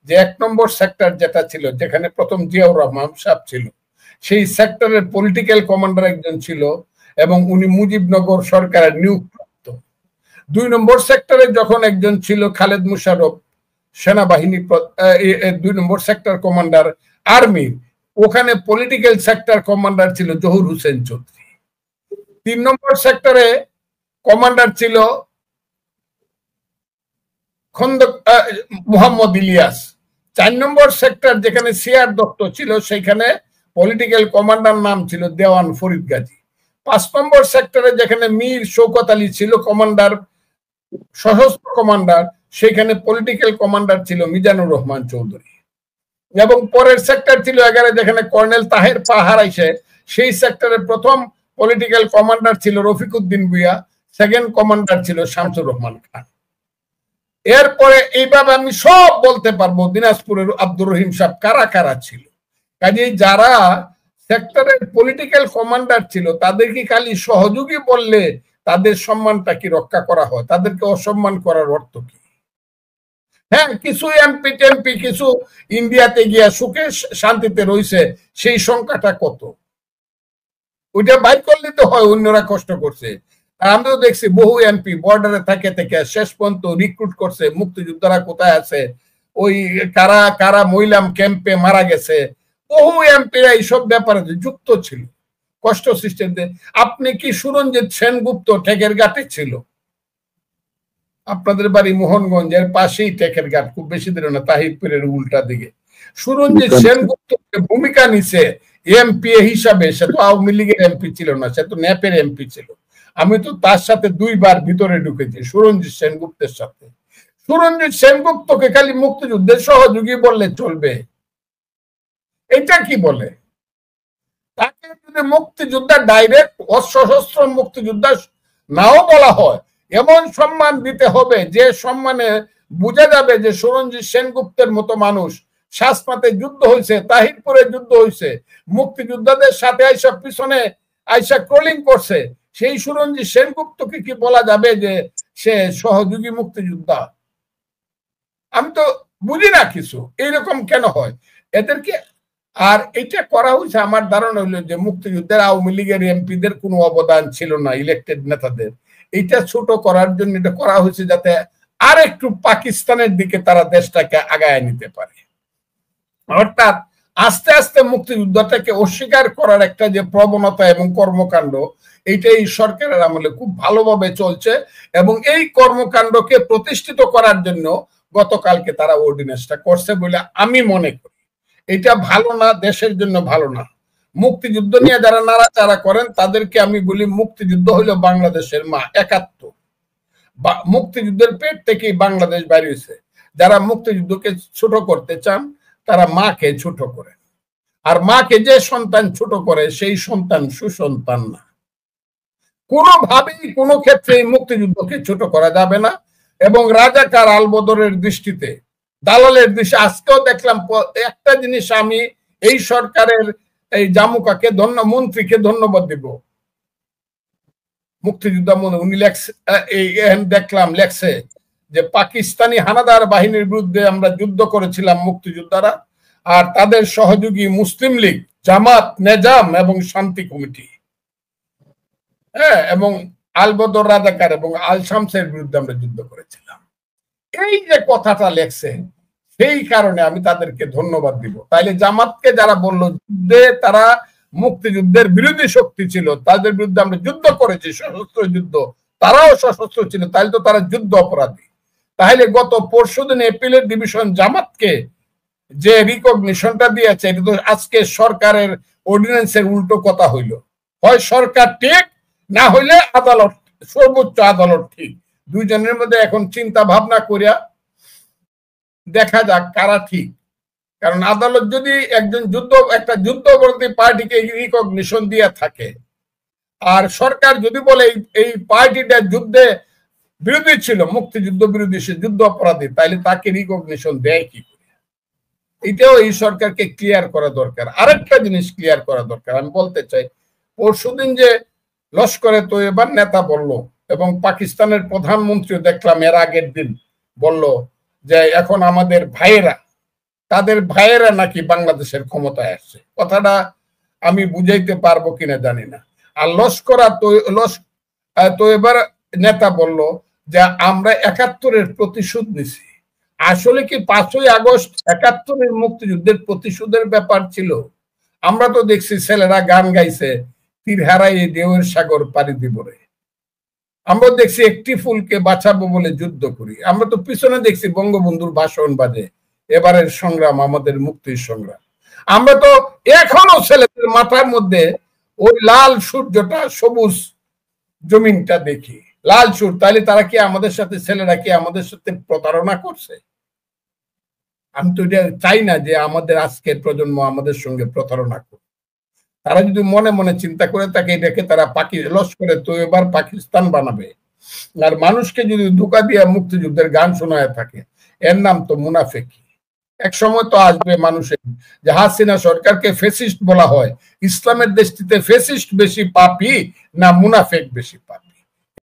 যে 1 নম্বর সেক্টর যেটা ছিল, যেখানে প্রথম জিয়াউর রহমান সাহেব ছিল, সেই সেক্টরের পলিটিক্যাল কমান্ডার একজন ছিল এবং উনি মুজিবনগর সরকারের নিয়োগপ্রাপ্ত। 2 নম্বর সেক্টরে যখন একজন ছিল খালেদ মুশাররফ, সেনাবাহিনী 2 নম্বর সেক্টর কমান্ডার আর্মি, ওখানে পলিটিক্যাল সেক্টর কমান্ডার ছিল জহুর হোসেন চৌধুরী। 3 নম্বর সেক্টরে কমান্ডার ছিল মোহাম্মদ ইলিয়াস। 4 নম্বর সেক্টর যেখানে সিআর দত্ত ছিল, সেখানে পলিটিক্যাল কমান্ডার নাম ছিল দেওয়ান ফরিদ গাজী। 5 নম্বর সেক্টরে যেখানে মীর শওকত আলী ছিল কমান্ডার, সশস্ত্র কমান্ডার, সেখানে পলিটিক্যাল কমান্ডার ছিল মিজানুর রহমান চৌধুরী। এবং পরের সেক্টর ছিল 11, যেখানে কর্নেল তাহের পাহাড় আইসে, সেই সেক্টরের প্রথম পলিটিক্যাল কমান্ডার ছিল রফিকুদ্দিন ভুইয়া, সেকেন্ড কমান্ডার ছিল শামসুর রহমান খান। এরপরে এইভাবে আমি সব বলতে পারবো দিনাজপুরের আব্দুর রহিম সাহেব কারা কারা ছিল। কাজেই যারা সেক্টরের পলিটিক্যাল কমান্ডার ছিল তাদেরকে খালি সহযোগী বললে তাদের সম্মানটা কি রক্ষা করা হয়? তাদেরকে অসম্মান করার অর্থ কি? হ্যাঁ, কিছু এমপি টেমপি কিছু ইন্ডিয়াতে গিয়া সুখে শান্তিতে রয়েছে, সেই সংখ্যাটা কত? ওইটা বাইর করলে তো হয়, অন্যরা কষ্ট করছে। আর আমরাও দেখছি বহু এমপি বর্ডারে থেকে থেকে শেষ পর্যন্ত রিক্রুট করছে, মুক্তিযোদ্ধারা কোথায় আছে, ওই কারা কারা মহিলাম ক্যাম্পে মারা গেছে, বহু এমপিরা এইসব ব্যাপারে যুক্ত ছিল, কষ্ট সৃষ্টি। আপনি কি সুরঞ্জিত সেনগুপ্ত টেকের ঘাটে ছিল? আপনাদের বাড়ি মোহনগঞ্জের পাশেই টেকের ঘাট, খুব বেশি দূরে না, তাহিরপুরের উল্টা দিকে। সুরঞ্জিত সেনগুপ্ত ভূমিকা নিছে এমপি হিসাবে, সে তো আওয়ামী লীগের এমপি ছিল না, সে তো ন্যাপের এমপি ছিল। আমি তো তার সাথে 2 বার ভিতরে ঢুকেছি, সুরঞ্জিত সেনগুপ্তের সাথে। সুরঞ্জিত সেনগুপ্তকে খালি মুক্তিযুদ্ধের সহযোগী বললে চলবে? এটা কি বলে? তাকে যদি মুক্তিযোদ্ধা ডাইরেক্ট অসশস্ত্র মুক্তিযোদ্ধা নাও বলা হয়, এমন সম্মান দিতে হবে যে সম্মানে বোঝা যাবে যে সুরঞ্জিত সেনগুপ্তের মতো মানুষ শাসমাতে যুদ্ধ হয়েছে, তাহিরপুরে যুদ্ধ হয়েছে, মুক্তিযোদ্ধাদের সাথে আইসা পিছনে আইসা ক্রলিং করছে, সেই সুরঞ্জিত সেনগুপ্তকে কি বলা যাবে যে সে সহযোগী মুক্তিযোদ্ধা? আমি তো বুঝি না কিছু, এইরকম কেন হয় এদেরকে। আর এটা করা হয়েছে, আমার ধারণা হইলো যে মুক্তিযুদ্ধের আওয়ামী লীগের এমপিদের কোনো অবদান ছিল না, ইলেক্টেড নেতাদের। এটা ছোট করার জন্য এটা করা হয়েছে, যাতে আর একটু পাকিস্তানের দিকে তারা দেশটাকে আগায় নিতে পারে। অর্থাৎ আস্তে আস্তে মুক্তিযুদ্ধটাকে অস্বীকার করার একটা যে প্রবণতা এবং কর্মকাণ্ড, এইটা এই সরকারের আমলে খুব ভালোভাবে চলছে। এবং এই কর্মকাণ্ডকে প্রতিষ্ঠিত করার জন্য গতকালকে তারা অর্ডিন্যান্সটা করছে বলে আমি মনে করি। এটা ভালো না, দেশের জন্য ভালো না। মুক্তিযুদ্ধ নিয়ে যারা নাড়াচাড়া করেন তাদেরকে আমি বলি, মুক্তিযুদ্ধ হলো বাংলাদেশের মা, 71। মুক্তিযুদ্ধের পেট থেকেই বাংলাদেশ বেরিয়েছে। যারা মুক্তিযুদ্ধকে ছোট করতে চান তারা মাকে ছোট করে, আর মাকে যে সন্তান ছোট করে সেই সন্তান সুসন্তান না। কোনোভাবেই কোনো ক্ষেত্রে মুক্তিযুদ্ধকে ছোট করা যাবে না। এবং রাজাকার আলবদরের দৃষ্টিতে, দালালের দৃষ্টি, আজকেও দেখলাম একটা জিনিস, আমি এই সরকারের এই জামুকাকে মন্ত্রীকে ধন্যবাদ দিব। মুক্তিযোদ্ধা উনি দেখলাম লেখছে যে পাকিস্তানি হানাদার বাহিনীর বিরুদ্ধে আমরা যুদ্ধ করেছিলাম মুক্তিযোদ্ধারা, আর তাদের সহযোগী মুসলিম লীগ, জামাত, নেজাম এবং শান্তি কমিটি, হ্যাঁ, এবং আলবদর রাজাকার এবং আল শামসের বিরুদ্ধে আমরা যুদ্ধ করেছিলাম। এই যে কথাটা লেখছে, সেই কারণে আমি তাদেরকে ধন্যবাদ দিব। তাইলে জামাতকে যারা বললো যুদ্ধে তারা মুক্তিযুদ্ধের বিরোধী শক্তি ছিল, তাদের বিরুদ্ধে আমরা যুদ্ধ করেছি, সশস্ত্র যুদ্ধ, তারাও সশস্ত্র ছিল, তাহলে তো তারা যুদ্ধ অপরাধী। তাহলে গত পরশুদিন এপিলেট ডিভিশন জামাতকে যে রিকগনিশনটা দিয়েছে, এটা তো আজকে সরকারের অর্ডিন্যান্সের উল্টো কথা হইল। হয় সরকার ঠিক, না হইলে আদালত, সর্বোচ্চ আদালত ঠিক। দুইজনের মধ্যে এখন চিন্তা ভাবনা করিয়া দেখা যাক কারা ঠিক। কারণ আদালত যদি একটা যুদ্ধবরতী পার্টিকে রিকগনিশন দিয়ে থাকে, আর সরকার যদি বলে এই পার্টিটা যুদ্ধে বিরোধী ছিল, মুক্তিযুদ্ধ বিরোধী, সে যুদ্ধ অপরাধী, তাইলে তাকে রিকগনিশন দেয় কি করে? এটাও এই সরকারকে ক্লিয়ার করা দরকার। আরেকটা জিনিস ক্লিয়ার করা দরকার, আমি বলতে চাই, পরশুদিন যে লস্করে তৈয়বার নেতা বলল, এবং পাকিস্তানের প্রধানমন্ত্রীও দেখলাম এর আগের দিন বলল যে এখন আমাদের ভাইয়েরা তাদের ভাইয়েরা নাকি বাংলাদেশের ক্ষমতায় আসছে। কথাটা আমি বুঝাইতে পারবো কিনা জানি না। আর লস্করা তো এবার নেতা বলল যে আমরা ৭১-এর প্রতিশোধ নিছি। আসলে কি ৫ই আগস্ট ৭১-এর মুক্তিযুদ্ধের প্রতিশোধের ব্যাপার ছিল? আমরা তো দেখছি ছেলেরা গান গাইছে, তীর হারাই ঢেউয়ের সাগর পাড়ি দিব রে। আমরা দেখছি একটি ফুলকে বাঁচাবো বলে যুদ্ধ করি। আমরা তো পিছনে দেখছি বঙ্গবন্ধুর ভাষণ বাজে, এবারের সংগ্রাম আমাদের মুক্তির সংগ্রাম। আমরা তো এখনো ছেলেদের মাথার মধ্যে ওই লাল সূর্যটা, সবুজ জমিনটা দেখি, লাল সুর। তাহলে তারা কি আমাদের সাথে, ছেলেরা কি আমাদের সাথে প্রতারণা করছে? আমি তো এটা চাই না যে আমাদের আজকের প্রজন্ম আমাদের সঙ্গে প্রতারণা করে। তারা যদি মনে মনে চিন্তা করে থাকে এটাকে তারা লস্করে তো এবার পাকিস্তান বানাবে, আর মানুষকে যদি ধোঁকা দিয়ে মুক্তিযুদ্ধের গান শোনায় থাকে, এর নাম তো মুনাফেকি। এক সময় তো আসবে মানুষের যে হাসিনা সরকারকে ফেসিস্ট বলা হয়, ইসলামের দৃষ্টিতে ফেসিস্ট বেশি পাপী না মুনাফেক বেশি পাপী?